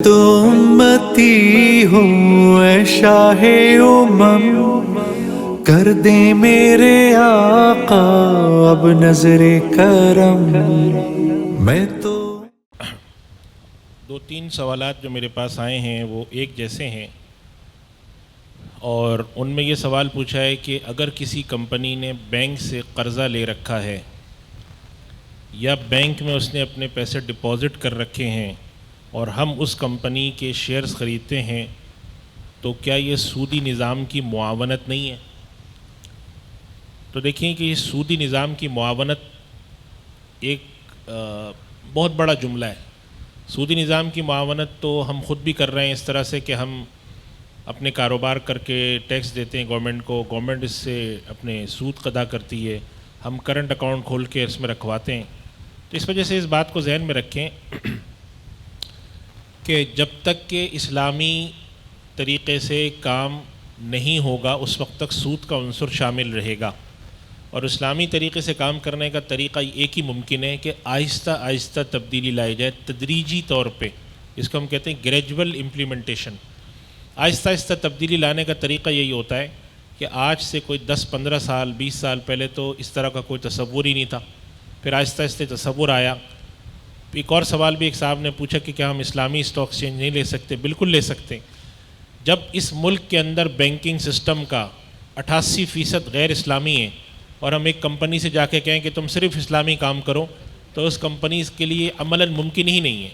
تو امتی ہوں اے شاہ امم، کر دیں میرے آقا اب نظر کرم۔ میں تو دو تین سوالات جو میرے پاس آئے ہیں وہ ایک جیسے ہیں، اور ان میں یہ سوال پوچھا ہے کہ اگر کسی کمپنی نے بینک سے قرضہ لے رکھا ہے یا بینک میں اس نے اپنے پیسے ڈپازٹ کر رکھے ہیں اور ہم اس کمپنی کے شیئرز خریدتے ہیں، تو کیا یہ سودی نظام کی معاونت نہیں ہے؟ تو دیکھیں کہ یہ سودی نظام کی معاونت ایک بہت بڑا جملہ ہے۔ سودی نظام کی معاونت تو ہم خود بھی کر رہے ہیں، اس طرح سے کہ ہم اپنے کاروبار کر کے ٹیکس دیتے ہیں گورنمنٹ کو، گورنمنٹ اس سے اپنے سود ادا کرتی ہے، ہم کرنٹ اکاؤنٹ کھول کے اس میں رکھواتے ہیں۔ تو اس وجہ سے اس بات کو ذہن میں رکھیں کہ جب تک کہ اسلامی طریقے سے کام نہیں ہوگا اس وقت تک سود کا عنصر شامل رہے گا، اور اسلامی طریقے سے کام کرنے کا طریقہ ایک ہی ممکن ہے کہ آہستہ آہستہ تبدیلی لائی جائے، تدریجی طور پہ، اس کو ہم کہتے ہیں گریجول امپلیمنٹیشن۔ آہستہ آہستہ تبدیلی لانے کا طریقہ یہی ہوتا ہے کہ آج سے کوئی 10-15 سال 20 سال پہلے تو اس طرح کا کوئی تصور ہی نہیں تھا، پھر آہستہ آہستہ تصور آیا۔ ایک اور سوال بھی ایک صاحب نے پوچھا کہ کیا ہم اسلامی اسٹاک ایکسچینج نہیں لے سکتے؟ بالکل لے سکتے ہیں۔ جب اس ملک کے اندر بینکنگ سسٹم کا 88% غیر اسلامی ہے اور ہم ایک کمپنی سے جا کے کہیں کہ تم صرف اسلامی کام کرو، تو اس کمپنی کے لیے عملاً ممکن ہی نہیں ہے۔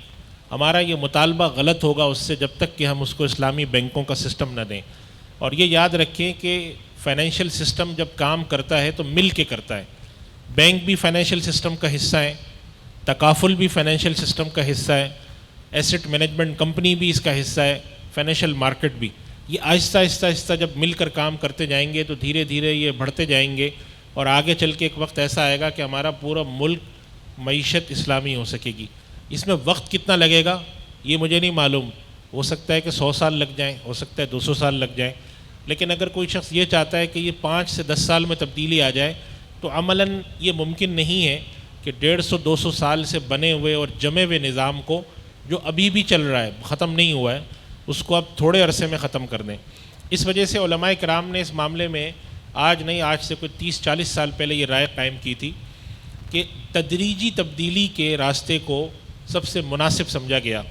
ہمارا یہ مطالبہ غلط ہوگا اس سے جب تک کہ ہم اس کو اسلامی بینکوں کا سسٹم نہ دیں۔ اور یہ یاد رکھیں کہ فائنینشیل سسٹم جب کام کرتا ہے تو مل کے کرتا ہے۔ بینک بھی فائنینشیل سسٹم کا حصہ ہے، تکافل بھی فائنینشیل سسٹم کا حصہ ہے، ایسٹ مینجمنٹ کمپنی بھی اس کا حصہ ہے، فائنینشیل مارکیٹ بھی۔ یہ آہستہ آہستہ آہستہ جب مل کر کام کرتے جائیں گے تو دھیرے دھیرے یہ بڑھتے جائیں گے، اور آگے چل کے ایک وقت ایسا آئے گا کہ ہمارا پورا ملک معیشت اسلامی ہو سکے گی۔ اس میں وقت کتنا لگے گا یہ مجھے نہیں معلوم، ہو سکتا ہے کہ 100 سال لگ جائیں، ہو سکتا ہے 200 سال لگ جائیں، لیکن اگر کوئی شخص یہ چاہتا ہے کہ یہ 5 سے 10 سال میں تبدیلی آ جائے تو عملاً یہ ممکن نہیں ہے کہ 150-200 سال سے بنے ہوئے اور جمے ہوئے نظام کو، جو ابھی بھی چل رہا ہے، ختم نہیں ہوا ہے، اس کو اب تھوڑے عرصے میں ختم کر دیں۔ اس وجہ سے علماء کرام نے اس معاملے میں آج نہیں، آج سے کوئی 30-40 سال پہلے یہ رائے قائم کی تھی کہ تدریجی تبدیلی کے راستے کو سب سے مناسب سمجھا گیا۔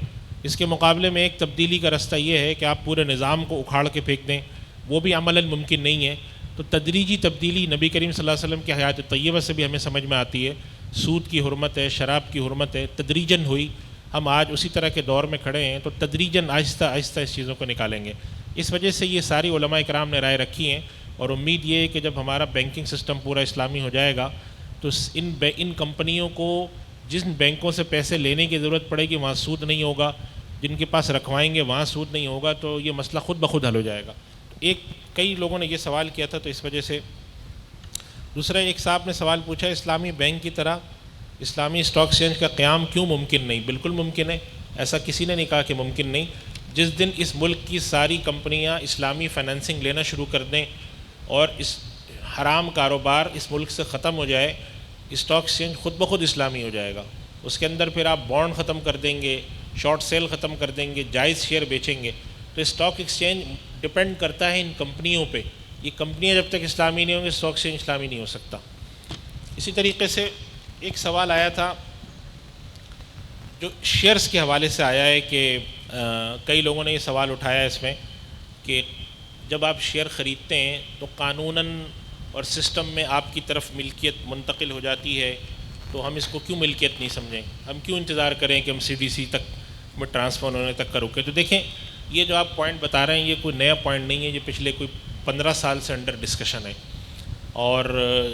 اس کے مقابلے میں ایک تبدیلی کا راستہ یہ ہے کہ آپ پورے نظام کو اکھاڑ کے پھینک دیں، وہ بھی عملاً ممکن نہیں ہے۔ تو تدریجی تبدیلی نبی کریم صلی اللہ علیہ وسلم کی حیات طیبہ سے بھی ہمیں سمجھ میں آتی ہے۔ سود کی حرمت ہے، شراب کی حرمت ہے، تدریجاً ہوئی۔ ہم آج اسی طرح کے دور میں کھڑے ہیں تو تدریجاً آہستہ آہستہ اس چیزوں کو نکالیں گے۔ اس وجہ سے یہ ساری علماء کرام نے رائے رکھی ہیں، اور امید یہ ہے کہ جب ہمارا بینکنگ سسٹم پورا اسلامی ہو جائے گا تو ان کمپنیوں کو جن بینکوں سے پیسے لینے کی ضرورت پڑے گی وہاں سود نہیں ہوگا، جن کے پاس رکھوائیں گے وہاں سود نہیں ہوگا، تو یہ مسئلہ خود بخود حل ہو جائے گا۔ کئی لوگوں نے یہ سوال کیا تھا، تو اس وجہ سے۔ دوسرا ایک صاحب نے سوال پوچھا، اسلامی بینک کی طرح اسلامی اسٹاک ایکسچینج کا قیام کیوں ممکن نہیں؟ بالکل ممکن ہے، ایسا کسی نے نہیں کہا کہ ممکن نہیں۔ جس دن اس ملک کی ساری کمپنیاں اسلامی فائنینسنگ لینا شروع کر دیں اور اس حرام کاروبار اس ملک سے ختم ہو جائے، اسٹاک ایکسچینج خود بخود اسلامی ہو جائے گا۔ اس کے اندر پھر آپ بانڈ ختم کر دیں گے، شارٹ سیل ختم کر دیں گے، جائز شیئر بیچیں گے۔ تو اسٹاک ایکسچینج ڈپینڈ کرتا ہے ان کمپنیوں پہ۔ یہ کمپنیاں جب تک اسلامی نہیں ہوں گی اسٹاک ایکسچینج اسلامی نہیں ہو سکتا۔ اسی طریقے سے ایک سوال آیا تھا جو شیئرز کے حوالے سے آیا ہے کہ کئی لوگوں نے یہ سوال اٹھایا ہے اس میں کہ جب آپ شیئر خریدتے ہیں تو قانوناً اور سسٹم میں آپ کی طرف ملکیت منتقل ہو جاتی ہے، تو ہم اس کو کیوں ملکیت نہیں سمجھیں؟ ہم کیوں انتظار کریں کہ ہم CDC تک میں ٹرانسفر ہونے تک کا رکے؟ تو دیکھیں، یہ جو آپ پوائنٹ بتا رہے ہیں یہ کوئی نیا پوائنٹ نہیں ہے، یہ پچھلے کوئی 15 سال سے انڈر ڈسکشن ہے۔ اور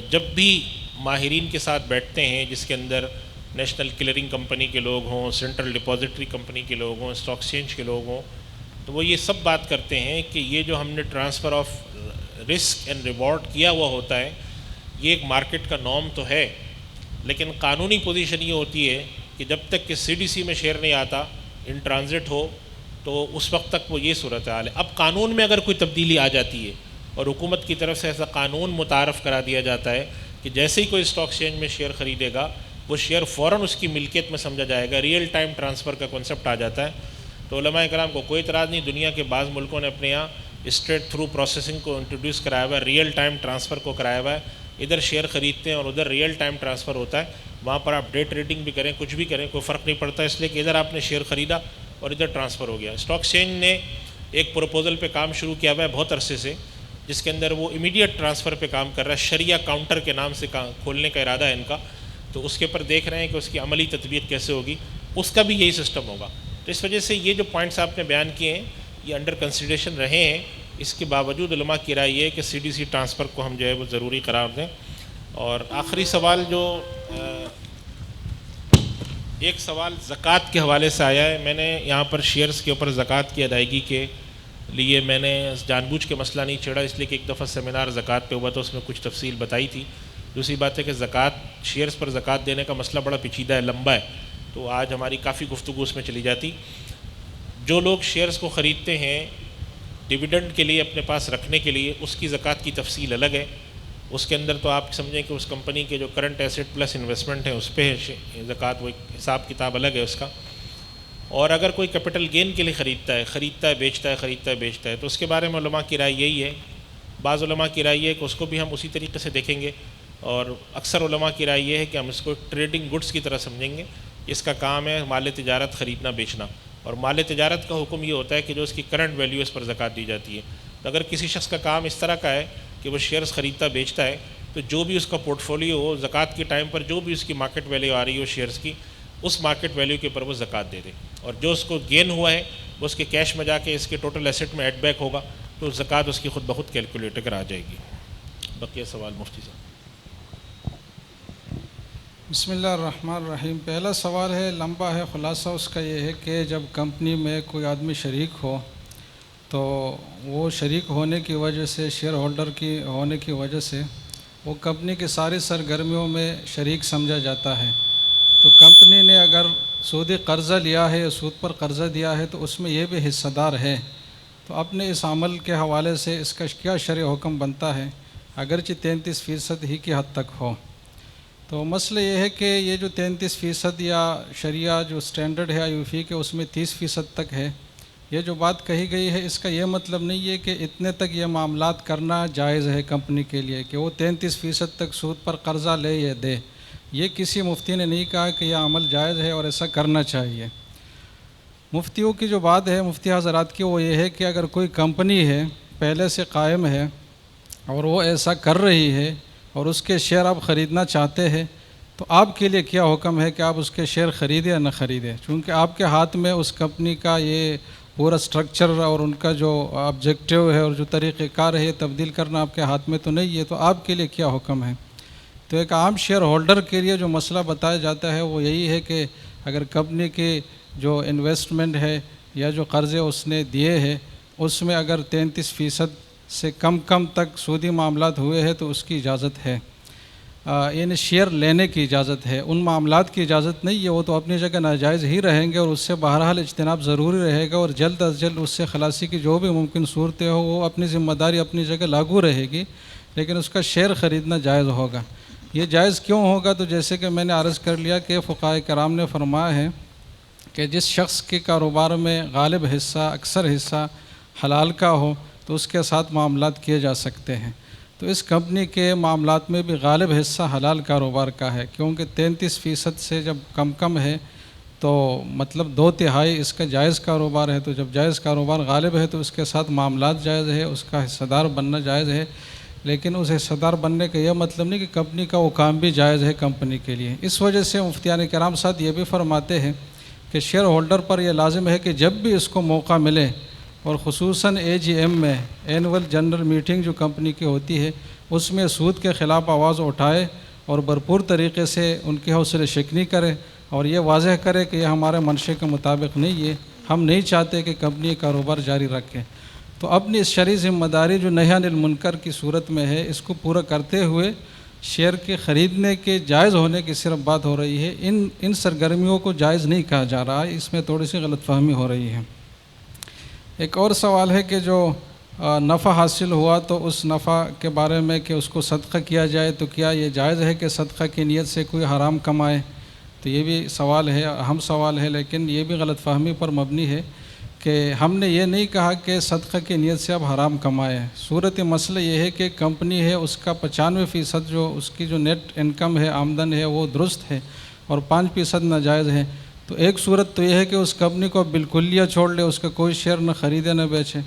جب بھی ماہرین کے ساتھ بیٹھتے ہیں، جس کے اندر نیشنل کلیئرنگ کمپنی کے لوگ ہوں، سینٹرل ڈپازیٹری کمپنی کے لوگ ہوں، اسٹاک ایکسچینج کے لوگ ہوں، تو وہ یہ سب بات کرتے ہیں کہ یہ جو ہم نے transfer of risk and reward کیا ہوا ہوتا ہے، یہ ایک مارکیٹ کا نارم تو ہے، لیکن قانونی پوزیشن یہ ہوتی ہے کہ جب تک کہ CDC میں شیئر نہیں آتا، ان ٹرانزٹ ہو، تو اس وقت تک وہ یہ صورتحال ہے۔ اب قانون میں اگر کوئی تبدیلی آ جاتی ہے اور حکومت کی طرف سے ایسا قانون متعارف کرا دیا جاتا ہے کہ جیسے ہی کوئی اسٹاک ایکسچینج میں شیئر خریدے گا وہ شیئر فوراً اس کی ملکیت میں سمجھا جائے گا، ریئل ٹائم ٹرانسفر کا کنسپٹ آ جاتا ہے، تو علماء کرام کو کوئی اعتراض نہیں. دنیا کے بعض ملکوں نے اپنے یہاں اسٹریٹ تھرو پروسیسنگ کو انٹروڈیوس کرایا ہوا ہے, ریئل ٹائم ٹرانسفر کو کرایا ہوا ہے. ادھر شیئر خریدتے ہیں اور ادھر ریئل ٹائم ٹرانسفر ہوتا ہے. وہاں پر آپ ڈے ٹریڈنگ بھی کریں, کچھ بھی کریں, کوئی فرق نہیں پڑتا, اس لیے کہ ادھر آپ نے شیئر خریدا اور ادھر ٹرانسفر ہو گیا. اسٹاک ایکسچینج نے ایک پروپوزل پہ کام شروع کیا ہوا ہے بہت عرصے سے, جس کے اندر وہ امیڈیٹ ٹرانسفر پہ کام کر رہا ہے. شریعہ کاؤنٹر کے نام سے کھولنے کا ارادہ ہے ان کا, تو اس کے پر دیکھ رہے ہیں کہ اس کی عملی تطبیق کیسے ہوگی. اس کا بھی یہی سسٹم ہوگا. تو اس وجہ سے یہ جو پوائنٹس آپ نے بیان کیے ہیں یہ انڈر کنسیڈریشن رہے ہیں. اس کے باوجود علماء کی رائے یہ ہے کہ سی ڈی سی ٹرانسفر کو ہم جو ہے وہ ضروری قرار دیں. اور آخری سوال جو ایک سوال زکوٰۃ کے حوالے سے آیا ہے, میں نے یہاں پر شیئرز کے اوپر زکوٰۃ کی ادائیگی کے لیے میں نے جان بوجھ کے مسئلہ نہیں چھیڑا, اس لیے کہ ایک دفعہ سیمینار زکوٰۃ پہ ہوا تو اس میں کچھ تفصیل بتائی تھی. دوسری بات ہے کہ زکوٰۃ شیئرز پر زکوٰۃ دینے کا مسئلہ بڑا پیچیدہ ہے, لمبا ہے, تو آج ہماری کافی گفتگو اس میں چلی جاتی. جو لوگ شیئرز کو خریدتے ہیں ڈیویڈنڈ کے لیے اپنے پاس رکھنے کے لیے, اس کی زکوٰۃ کی تفصیل الگ ہے. اس کے اندر تو آپ سمجھیں کہ اس کمپنی کے جو کرنٹ ایسٹ پلس انویسٹمنٹ ہے اس پہ زکوٰۃ, وہ حساب کتاب الگ ہے اس کا. اور اگر کوئی کیپٹل گین کے لیے خریدتا ہے بیچتا ہے تو اس کے بارے میں علماء کی رائے یہی ہے. بعض علماء کی رائے یہ ہے کہ اس کو بھی ہم اسی طریقے سے دیکھیں گے, اور اکثر علماء کی رائے یہ ہے کہ ہم اس کو ٹریڈنگ گڈس کی طرح سمجھیں گے. اس کا کام ہے مال تجارت خریدنا بیچنا, اور مال تجارت کا حکم یہ ہوتا ہے کہ جو اس کی کرنٹ ویلیو اس پر زکوٰۃ دی جاتی ہے. تو اگر کسی شخص کا کام اس طرح کا ہے کہ وہ شیئرز خریدتا بیچتا ہے, تو جو بھی اس کا پورٹ فولیو ہو زکوٰۃ کے ٹائم پر جو بھی اس کی مارکیٹ ویلیو آ رہی ہو شیئرز کی, اس مارکیٹ ویلیو کے اوپر وہ زکوٰۃ دے دے. اور جو اس کو گین ہوا ہے وہ اس کے کیش میں جا کے اس کے ٹوٹل ایسٹ میں ایڈ بیک ہوگا, تو زکوٰۃ اس کی خود بخود کیلکولیٹ کر آ جائے گی. بقیہ سوال مفتی صاحب. بسم اللہ الرحمن الرحیم. پہلا سوال ہے, لمبا ہے, خلاصہ اس کا یہ ہے کہ جب کمپنی میں کوئی آدمی شریک ہو تو وہ شریک ہونے کی وجہ سے, شیئر ہولڈر کی ہونے کی وجہ سے وہ کمپنی کی ساری سرگرمیوں میں شریک سمجھا جاتا ہے. تو کمپنی نے اگر سودی قرضہ لیا ہے, سود پر قرضہ دیا ہے, تو اس میں یہ بھی حصہ دار ہے. تو اپنے اس عمل کے حوالے سے اس کا کیا شرعی حکم بنتا ہے, اگرچہ 33% ہی کی حد تک ہو. تو مسئلہ یہ ہے کہ یہ جو 33% یا شریعہ جو سٹینڈرڈ ہے IOFI کے, اس میں 30% تک ہے. یہ جو بات کہی گئی ہے اس کا یہ مطلب نہیں ہے کہ اتنے تک یہ معاملات کرنا جائز ہے کمپنی کے لیے, کہ وہ 33% تک سود پر قرضہ لے یا دے. یہ کسی مفتی نے نہیں کہا کہ یہ عمل جائز ہے اور ایسا کرنا چاہیے. مفتیوں کی جو بات ہے, مفتی حضرات کی, وہ یہ ہے کہ اگر کوئی کمپنی ہے پہلے سے قائم ہے اور وہ ایسا کر رہی ہے اور اس کے شیئر آپ خریدنا چاہتے ہیں, تو آپ کے لیے کیا حکم ہے کہ آپ اس کے شیئر خریدیں یا نہ خریدیں, چونکہ آپ کے ہاتھ میں اس کمپنی کا یہ پورا سٹرکچر اور ان کا جو آبجیکٹیو ہے اور جو طریقہ کار ہے یہ تبدیل کرنا آپ کے ہاتھ میں تو نہیں ہے. تو آپ کے لیے کیا حکم ہے؟ تو ایک عام شیئر ہولڈر کے لیے جو مسئلہ بتایا جاتا ہے وہ یہی ہے کہ اگر کمپنی کی جو انویسٹمنٹ ہے یا جو قرضے اس نے دیے ہیں اس میں اگر 33% سے کم تک سودی معاملات ہوئے ہیں تو اس کی اجازت ہے, یعنی شیئر لینے کی اجازت ہے, ان معاملات کی اجازت نہیں ہے. وہ تو اپنی جگہ ناجائز ہی رہیں گے اور اس سے بہرحال اجتناب ضروری رہے گا, اور جلد از جلد اس سے خلاصی کی جو بھی ممکن صورتیں ہو وہ اپنی ذمہ داری اپنی جگہ لاگو رہے گی, لیکن اس کا شیئر خریدنا جائز ہوگا. یہ جائز کیوں ہوگا؟ تو جیسے کہ میں نے عرض کر لیا کہ فقہاء کرام نے فرمایا ہے کہ جس شخص کے کاروبار میں غالب حصہ, اکثر حصہ حلال کا ہو تو اس کے ساتھ معاملات کیے جا سکتے ہیں. تو اس کمپنی کے معاملات میں بھی غالب حصہ حلال کاروبار کا ہے, کیونکہ 33% سے جب کم ہے تو مطلب 2/3 اس کا جائز کاروبار ہے. تو جب جائز کاروبار غالب ہے تو اس کے ساتھ معاملات جائز ہے, اس کا حصہ دار بننا جائز ہے. لیکن اس حصہ دار بننے کا یہ مطلب نہیں کہ کمپنی کا وہ کام بھی جائز ہے کمپنی کے لیے. اس وجہ سے مفتیان کرام ساتھ یہ بھی فرماتے ہیں کہ شیئر ہولڈر پر یہ لازم ہے کہ جب بھی اس کو موقع ملے, اور خصوصاً AGM میں, اینول جنرل میٹنگ جو کمپنی کی ہوتی ہے, اس میں سود کے خلاف آواز اٹھائے اور بھرپور طریقے سے ان کی حوصلہ شکنی کرے اور یہ واضح کرے کہ یہ ہمارے منشے کے مطابق نہیں ہے, ہم نہیں چاہتے کہ کمپنی کاروبار جاری رکھے. تو اپنی اس شرعی ذمہ داری جو نہی عن المنکر کی صورت میں ہے اس کو پورا کرتے ہوئے شیئر کے خریدنے کے جائز ہونے کی صرف بات ہو رہی ہے, ان سرگرمیوں کو جائز نہیں کہا جا رہا ہے. اس میں تھوڑی سی غلط فہمی ہو رہی ہے. ایک اور سوال ہے کہ جو نفع حاصل ہوا تو اس نفع کے بارے میں کہ اس کو صدقہ کیا جائے, تو کیا یہ جائز ہے کہ صدقہ کی نیت سے کوئی حرام کمائے؟ تو یہ بھی سوال ہے, اہم سوال ہے, لیکن یہ بھی غلط فہمی پر مبنی ہے کہ ہم نے یہ نہیں کہا کہ صدقہ کی نیت سے اب حرام کمائے. صورت مسئلہ یہ ہے کہ کمپنی ہے اس کا 95% جو اس کی جو نیٹ انکم ہے آمدن ہے وہ درست ہے اور 5% ناجائز ہے. تو ایک صورت تو یہ ہے کہ اس کمپنی کو بالکلیہ چھوڑ لے, اس کا کوئی شیئر نہ خریدے نہ بیچے.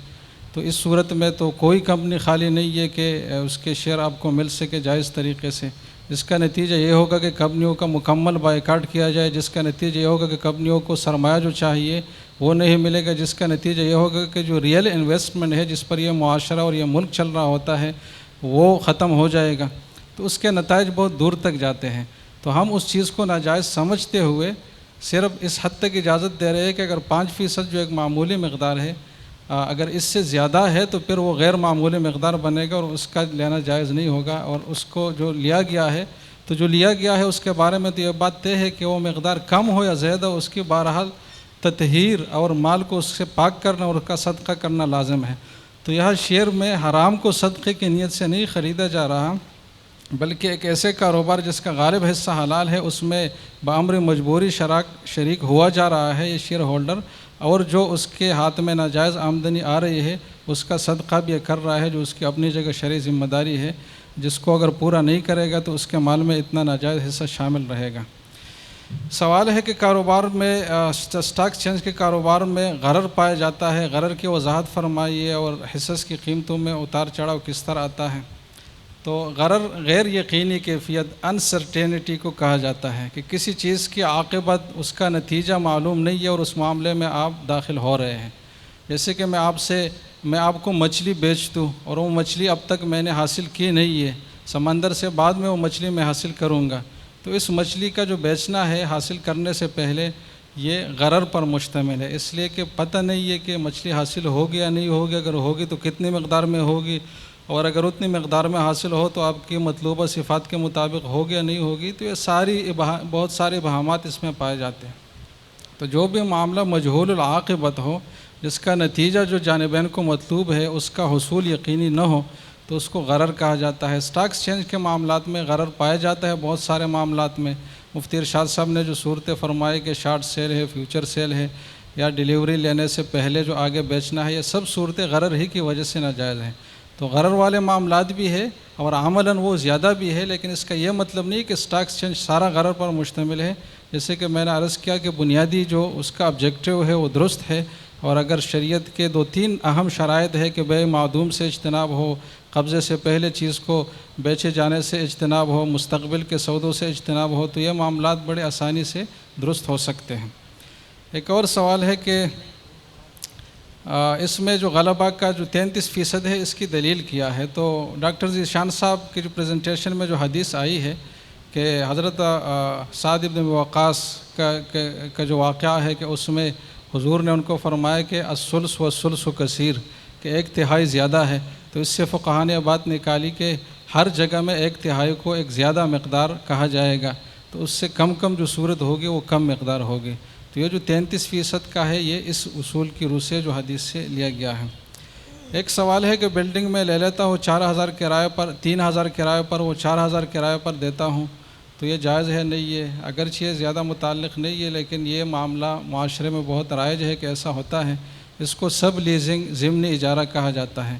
تو اس صورت میں تو کوئی کمپنی خالی نہیں ہے کہ اس کے شیئر آپ کو مل سکے جائز طریقے سے. جس کا نتیجہ یہ ہوگا کہ کمپنیوں کا مکمل بائیکاٹ کیا جائے, جس کا نتیجہ یہ ہوگا کہ کمپنیوں کو سرمایہ جو چاہیے وہ نہیں ملے گا, جس کا نتیجہ یہ ہوگا کہ جو ریئل انویسٹمنٹ ہے جس پر یہ معاشرہ اور یہ ملک چل رہا ہوتا ہے وہ ختم ہو جائے گا. تو اس کے نتائج بہت دور تک جاتے ہیں. تو ہم اس چیز کو ناجائز سمجھتے ہوئے صرف اس حد تک اجازت دے رہے ہیں کہ اگر 5% جو ایک معمولی مقدار ہے, اگر اس سے زیادہ ہے تو پھر وہ غیر معمولی مقدار بنے گا اور اس کا لینا جائز نہیں ہوگا. اور اس کو جو لیا گیا ہے تو جو لیا گیا ہے اس کے بارے میں تو یہ بات طے ہے کہ وہ مقدار کم ہو یا زیادہ اس کی بہرحال تطہیر اور مال کو اس سے پاک کرنا اور اس کا صدقہ کرنا لازم ہے. تو یہاں شیئر میں حرام کو صدقے کی نیت سے نہیں خریدا جا رہا, بلکہ ایک ایسے کاروبار جس کا غالب حصہ حلال ہے اس میں بامر مجبوری شریک ہوا جا رہا ہے یہ شیئر ہولڈر, اور جو اس کے ہاتھ میں ناجائز آمدنی آ رہی ہے اس کا صدقہ بھی کر رہا ہے جو اس کی اپنی جگہ شرعی ذمہ داری ہے, جس کو اگر پورا نہیں کرے گا تو اس کے مال میں اتنا ناجائز حصہ شامل رہے گا. سوال ہے کہ کاروبار میں اسٹاک چینج کے کاروبار میں غرر پایا جاتا ہے, غرر کی وضاحت فرمائیے اور حصص کی قیمتوں میں اتار چڑھاؤ کس طرح آتا ہے. تو غرر غیر یقینی کیفیت انسرٹینٹی کو کہا جاتا ہے کہ کسی چیز کی عاقبت اس کا نتیجہ معلوم نہیں ہے اور اس معاملے میں آپ داخل ہو رہے ہیں. جیسے کہ میں آپ کو مچھلی بیچ دوں اور وہ مچھلی اب تک میں نے حاصل کی نہیں ہے, سمندر سے بعد میں وہ مچھلی میں حاصل کروں گا. تو اس مچھلی کا جو بیچنا ہے حاصل کرنے سے پہلے یہ غرر پر مشتمل ہے, اس لیے کہ پتہ نہیں ہے کہ مچھلی حاصل ہوگی یا نہیں ہوگی, اگر ہوگی تو کتنی مقدار میں ہوگی, اور اگر اتنی مقدار میں حاصل ہو تو آپ کی مطلوبہ صفات کے مطابق ہوگی یا نہیں ہوگی. تو یہ بہت سارے ابہامات اس میں پائے جاتے ہیں. تو جو بھی معاملہ مجہول العاقبت ہو, جس کا نتیجہ جو جانبین کو مطلوب ہے اس کا حصول یقینی نہ ہو, تو اس کو غرر کہا جاتا ہے. اسٹاک چینج کے معاملات میں غرر پایا جاتا ہے بہت سارے معاملات میں. مفتی ارشاد صاحب نے جو صورتیں فرمائی کہ شارٹ سیل ہے, فیوچر سیل ہے, یا ڈیلیوری لینے سے پہلے جو آگے بیچنا ہے, یہ سب صورتیں غرر ہی کی وجہ سے ناجائز ہیں. تو غرر والے معاملات بھی ہے اور عملاً وہ زیادہ بھی ہے, لیکن اس کا یہ مطلب نہیں کہ اسٹاک چینج سارا غرر پر مشتمل ہے. جیسے کہ میں نے عرض کیا کہ بنیادی جو اس کا آبجیکٹیو ہے وہ درست ہے, اور اگر شریعت کے 2-3 اہم شرائط ہے کہ بے معدوم سے اجتناب ہو, قبضے سے پہلے چیز کو بیچے جانے سے اجتناب ہو, مستقبل کے سودوں سے اجتناب ہو, تو یہ معاملات بڑے آسانی سے درست ہو سکتے ہیں. ایک اور سوال ہے کہ اس میں جو غلبہ کا جو 33% ہے اس کی دلیل کیا ہے. تو ڈاکٹر ذیشان صاحب کی جو پریزنٹیشن میں جو حدیث آئی ہے کہ حضرت سعد بن وقاص کا جو واقعہ ہے کہ اس میں حضور نے ان کو فرمایا کہ الثلث والثلث کثیر, کہ 1/3 زیادہ ہے. تو اس سے فقہاء نے بات نکالی کہ ہر جگہ میں 1/3 کو ایک زیادہ مقدار کہا جائے گا, تو اس سے کم جو صورت ہوگی وہ کم مقدار ہوگی. تو یہ جو 33% کا ہے یہ اس اصول کی روح سے جو حدیث سے لیا گیا ہے. ایک سوال ہے کہ بلڈنگ میں لے لیتا ہوں 4,000 کرائے پر, 3,000 کرائے پر, وہ 4,000 کرائے پر دیتا ہوں, تو یہ جائز ہے نہیں ہے؟ اگرچہ یہ زیادہ متعلق نہیں ہے لیکن یہ معاملہ معاشرے میں بہت رائج ہے کہ ایسا ہوتا ہے. اس کو سب لیزنگ ضمنی اجارہ کہا جاتا ہے.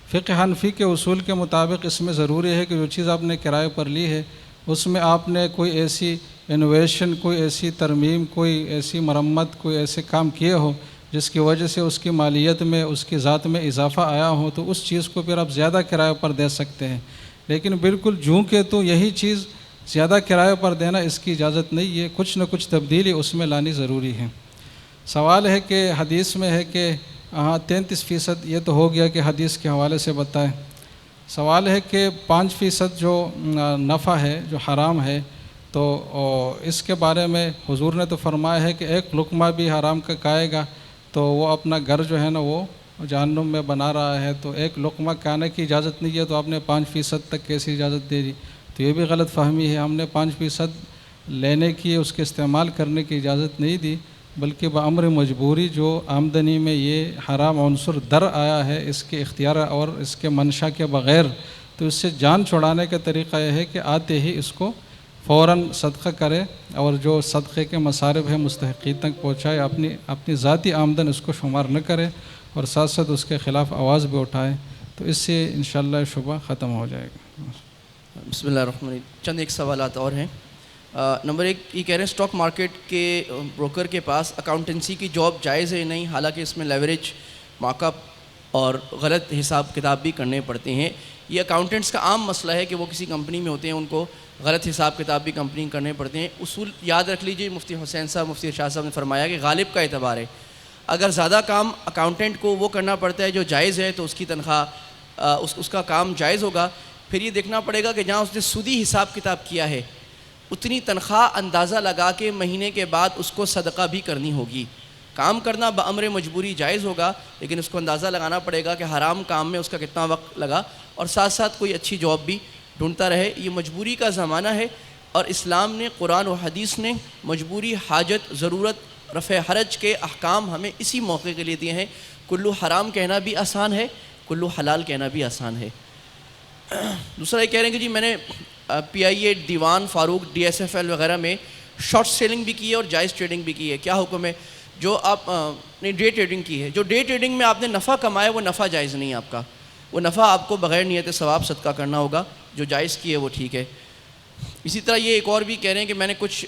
فقہ حنفی کے اصول کے مطابق اس میں ضروری ہے کہ جو چیز آپ نے کرائے پر لی ہے اس میں آپ نے کوئی ایسی انوویشن, کوئی ایسی ترمیم, کوئی ایسی مرمت, کوئی ایسے کام کیے ہو جس کی وجہ سے اس کی مالیت میں, اس کی ذات میں اضافہ آیا ہو, تو اس چیز کو پھر آپ زیادہ کرائے پر دے سکتے ہیں. لیکن بالکل جوں کہ تو یہی چیز زیادہ کرائے پر دینا اس کی اجازت نہیں ہے, کچھ نہ کچھ تبدیلی اس میں لانی ضروری ہے. سوال ہے کہ حدیث میں ہے کہ 33%, یہ تو ہو گیا کہ حدیث کے حوالے سے بتائیں. سوال ہے کہ 5% جو نفع ہے جو حرام ہے, تو اس کے بارے میں حضور نے تو فرمایا ہے کہ ایک لقمہ بھی حرام کا کھائے گا تو وہ اپنا گھر جو ہے نا وہ جہنم میں بنا رہا ہے. تو ایک لقمہ کھانے کی اجازت نہیں ہے تو آپ نے 5% تک کیسی اجازت دے دی؟ تو یہ بھی غلط فہمی ہے. ہم نے 5% لینے کی, اس کے استعمال کرنے کی اجازت نہیں دی, بلکہ بامر مجبوری جو آمدنی میں یہ حرام عنصر در آیا ہے اس کے اختیار اور اس کے منشا کے بغیر, تو اس سے جان چھڑانے کا طریقہ یہ ہے کہ آتے ہی اس کو فوراً صدقہ کرے اور جو صدقے کے مصارف ہیں مستحقین تک پہنچائے، اپنی ذاتی آمدن اس کو شمار نہ کرے اور ساتھ ساتھ اس کے خلاف آواز بھی اٹھائے، تو اس سے انشاءاللہ شبہ ختم ہو جائے گا۔ بسم اللہ الرحمن الرحیم۔ چند ایک سوالات اور ہیں۔ نمبر 1 یہ کہہ رہے ہیں اسٹاک مارکیٹ کے بروکر کے پاس اکاؤنٹنسی کی جاب جائز ہے نہیں، حالانکہ اس میں لیوریج، مارک اپ اور غلط حساب کتاب بھی کرنے پڑتے ہیں۔ یہ اکاؤنٹنٹس کا عام مسئلہ ہے کہ وہ کسی کمپنی میں ہوتے ہیں، ان کو غلط حساب کتاب بھی کمپنی کرنے پڑتے ہیں۔ اصول یاد رکھ لیجیے، مفتی حسین صاحب، مفتی ارشاد صاحب نے فرمایا کہ غالب کا اعتبار ہے، اگر زیادہ کام اکاؤنٹنٹ کو وہ کرنا پڑتا ہے جو جائز ہے تو اس کی تنخواہ اس کا کام جائز ہوگا۔ پھر یہ دیکھنا پڑے گا کہ جہاں اس نے سودی حساب کتاب کیا ہے اتنی تنخواہ اندازہ لگا کے مہینے کے بعد اس کو صدقہ بھی کرنی ہوگی۔ کام کرنا بامر مجبوری جائز ہوگا، لیکن اس کو اندازہ لگانا پڑے گا کہ حرام کام میں اس کا کتنا وقت لگا، اور ساتھ ساتھ کوئی اچھی جاب بھی ڈھونڈتا رہے۔ یہ مجبوری کا زمانہ ہے، اور اسلام نے، قرآن و حدیث نے مجبوری، حاجت، ضرورت، رفع حرج کے احکام ہمیں اسی موقع کے لیے دیے ہیں۔ کلو حرام کہنا بھی آسان ہے، کلو حلال کہنا بھی آسان ہے۔ دوسرا یہ کہہ رہے ہیں کہ جی میں نے پی آئی اے، دیوان، فاروق، ڈی ایس ایف ایل وغیرہ میں شارٹ سیلنگ بھی کی ہے اور جائز ٹریڈنگ بھی کی ہے، کیا حکم ہے؟ جو آپ نے ڈے ٹریڈنگ کی ہے، جو ڈے ٹریڈنگ میں آپ نے نفع کمایا وہ نفع جائز نہیں ہے آپ کا، وہ نفع آپ کو بغیر نیت ثواب صدقہ کرنا ہوگا، جو جائز کی ہے وہ ٹھیک ہے۔ اسی طرح یہ ایک اور بھی کہہ رہے ہیں کہ میں نے کچھ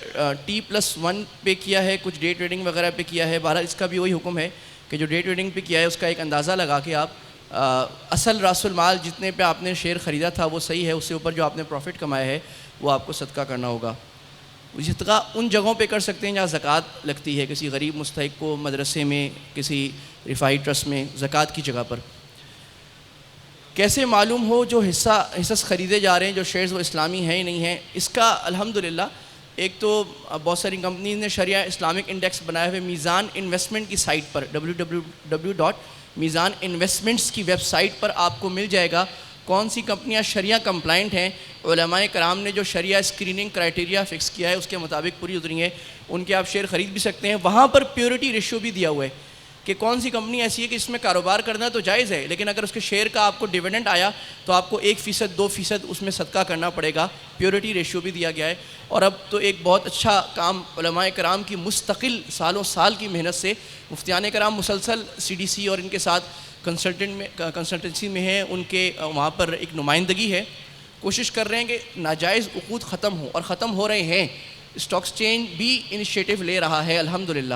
T+1 پہ کیا ہے، کچھ ڈے ٹریڈنگ وغیرہ پہ کیا ہے، بہرحال اس کا بھی وہی حکم ہے کہ جو ڈے ٹریڈنگ پہ کیا ہے اس کا ایک اندازہ لگا کے آپ اصل راس المال جتنے پہ آپ نے شیئر خریدا تھا وہ صحیح ہے، اس سے اوپر جو آپ نے پروفٹ کمایا ہے وہ آپ کو صدقہ کرنا ہوگا۔ صدقہ ان جگہوں پہ کر سکتے ہیں جہاں زکوٰۃ لگتی ہے، کسی غریب مستحق کو، مدرسے میں، کسی رفاہی ٹرسٹ میں، زکوٰۃ کی جگہ پر۔ کیسے معلوم ہو جو حصص خریدے جا رہے ہیں جو شیئرز وہ اسلامی ہیں ہی نہیں ہیں؟ اس کا الحمدللہ ایک تو بہت ساری کمپنیز نے شریعہ اسلامک انڈیکس بنائے ہوئے، میزان انویسٹمنٹ کی سائٹ پر www.میزان انویسٹمنٹس کی ویب سائٹ پر آپ کو مل جائے گا کون سی کمپنیاں شریعہ کمپلائنٹ ہیں۔ علماء کرام نے جو شریعہ اسکریننگ کرائٹیریا فکس کیا ہے اس کے مطابق پوری اتری ہیں، ان کے آپ شیئر خرید بھی سکتے ہیں۔ وہاں پر پیورٹی ریشیو بھی دیا ہوا ہے کہ کون سی کمپنی ایسی ہے کہ اس میں کاروبار کرنا تو جائز ہے، لیکن اگر اس کے شیئر کا آپ کو ڈیویڈنڈ آیا تو آپ کو 1%، 2% اس میں صدقہ کرنا پڑے گا، پیورٹی ریشیو بھی دیا گیا ہے۔ اور اب تو ایک بہت اچھا کام علماء کرام کی مستقل سالوں سال کی محنت سے مفتیان کرام مسلسل CDC اور ان کے ساتھ کنسلٹنسی میں ہیں، ان کے وہاں پر ایک نمائندگی ہے، کوشش کر رہے ہیں کہ ناجائز عقود ختم ہوں، اور ختم ہو رہے ہیں۔ اسٹاک ایکسچینج بھی انیشیٹو لے رہا ہے الحمدللہ۔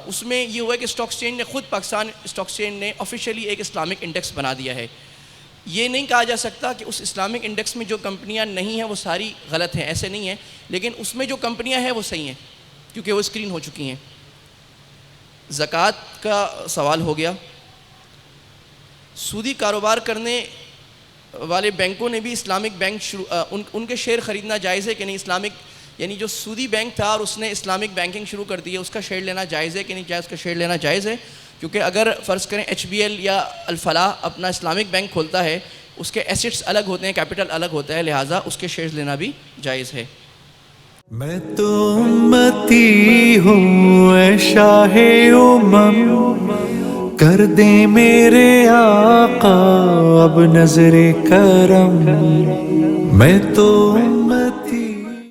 اس میں یہ ہوا ہے کہ اسٹاک ایکسچینج نے خود، پاکستان اسٹاک ایکسچینج نے آفیشیلی ایک اسلامک انڈیکس بنا دیا ہے۔ یہ نہیں کہا جا سکتا کہ اس اسلامک انڈیکس میں جو کمپنیاں نہیں ہیں وہ ساری غلط ہیں، ایسے نہیں ہیں، لیکن اس میں جو کمپنیاں ہیں وہ صحیح ہیں کیونکہ وہ اسکرین ہو چکی ہیں۔ زکوٰۃ کا سوال ہو گیا۔ سودی کاروبار کرنے والے بینکوں نے بھی اسلامک بینک ان کے شیئر خریدنا جائز ہے کہ نہیں؟ اسلامک یعنی جو سودی بینک تھا اور اس نے اسلامک بینکنگ شروع کر دی ہے، اس کا شیئر لینا جائز ہے کہ نہیں جائز؟ اس کا شیئر لینا جائز ہے، کیونکہ اگر فرض کریں HBL یا الفلاح اپنا اسلامک بینک کھولتا ہے، اس کے ایسٹس الگ ہوتے ہیں، کیپٹل الگ ہوتا ہے، لہٰذا اس کے شیئرز لینا بھی جائز ہے۔ میں تو امتی ہوں اے شاہ کر دے میرے آقا اب نظر کرم، میں تو